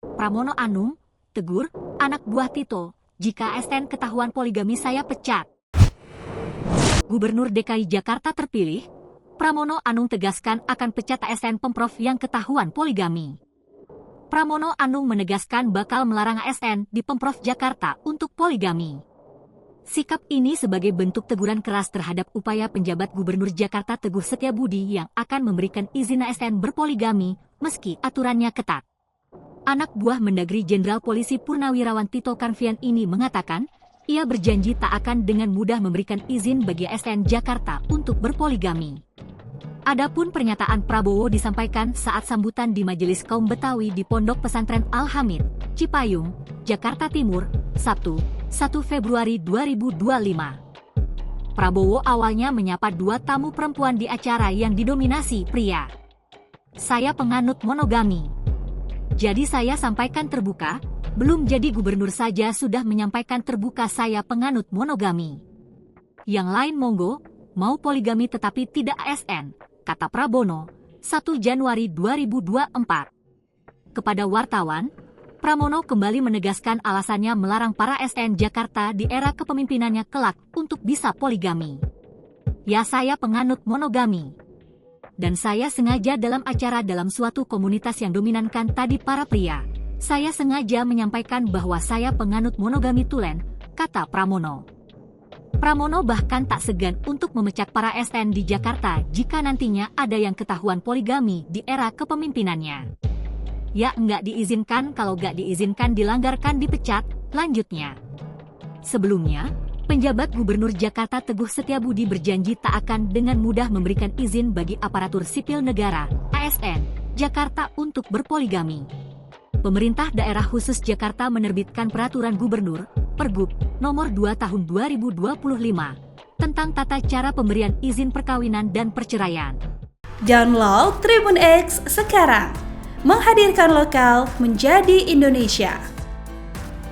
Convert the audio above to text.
Pramono Anung, tegur, anak buah Tito, jika ASN ketahuan poligami saya pecat. Gubernur DKI Jakarta terpilih, Pramono Anung tegaskan akan pecat ASN Pemprov yang ketahuan poligami. Pramono Anung menegaskan bakal melarang ASN di Pemprov Jakarta untuk poligami. Sikap ini sebagai bentuk teguran keras terhadap upaya penjabat Gubernur Jakarta Teguh Setiabudi yang akan memberikan izin ASN berpoligami meski aturannya ketat. Anak buah Mendagri Jenderal Polisi Purnawirawan Tito Karnavian ini mengatakan, ia berjanji tak akan dengan mudah memberikan izin bagi ASN Jakarta untuk berpoligami. Adapun pernyataan Prabowo disampaikan saat sambutan di Majelis Kaum Betawi di Pondok Pesantren Al-Hamid, Cipayung, Jakarta Timur, Sabtu, 1 Februari 2025. Prabowo awalnya menyapa dua tamu perempuan di acara yang didominasi pria. Saya penganut monogami. Jadi saya sampaikan terbuka, belum jadi gubernur saja sudah menyampaikan terbuka saya penganut monogami. Yang lain monggo, mau poligami tetapi tidak ASN, kata Prabowo, 1 Januari 2024. Kepada wartawan, Pramono kembali menegaskan alasannya melarang para ASN Jakarta di era kepemimpinannya kelak untuk bisa poligami. Ya saya penganut monogami. Dan saya sengaja dalam acara dalam suatu komunitas yang dominankan tadi para pria. Saya sengaja menyampaikan bahwa saya penganut monogami tulen, kata Pramono. Pramono bahkan tak segan untuk memecat para ASN di Jakarta jika nantinya ada yang ketahuan poligami di era kepemimpinannya. Ya enggak diizinkan, kalau enggak diizinkan dilanggarkan dipecat, lanjutnya. Sebelumnya, penjabat Gubernur Jakarta Teguh Setiabudi berjanji tak akan dengan mudah memberikan izin bagi aparatur sipil negara, ASN, Jakarta untuk berpoligami. Pemerintah Daerah Khusus Jakarta menerbitkan Peraturan Gubernur, Pergub, Nomor 2 Tahun 2025, tentang tata cara pemberian izin perkawinan dan perceraian. Download Tribun X sekarang, menghadirkan lokal menjadi Indonesia.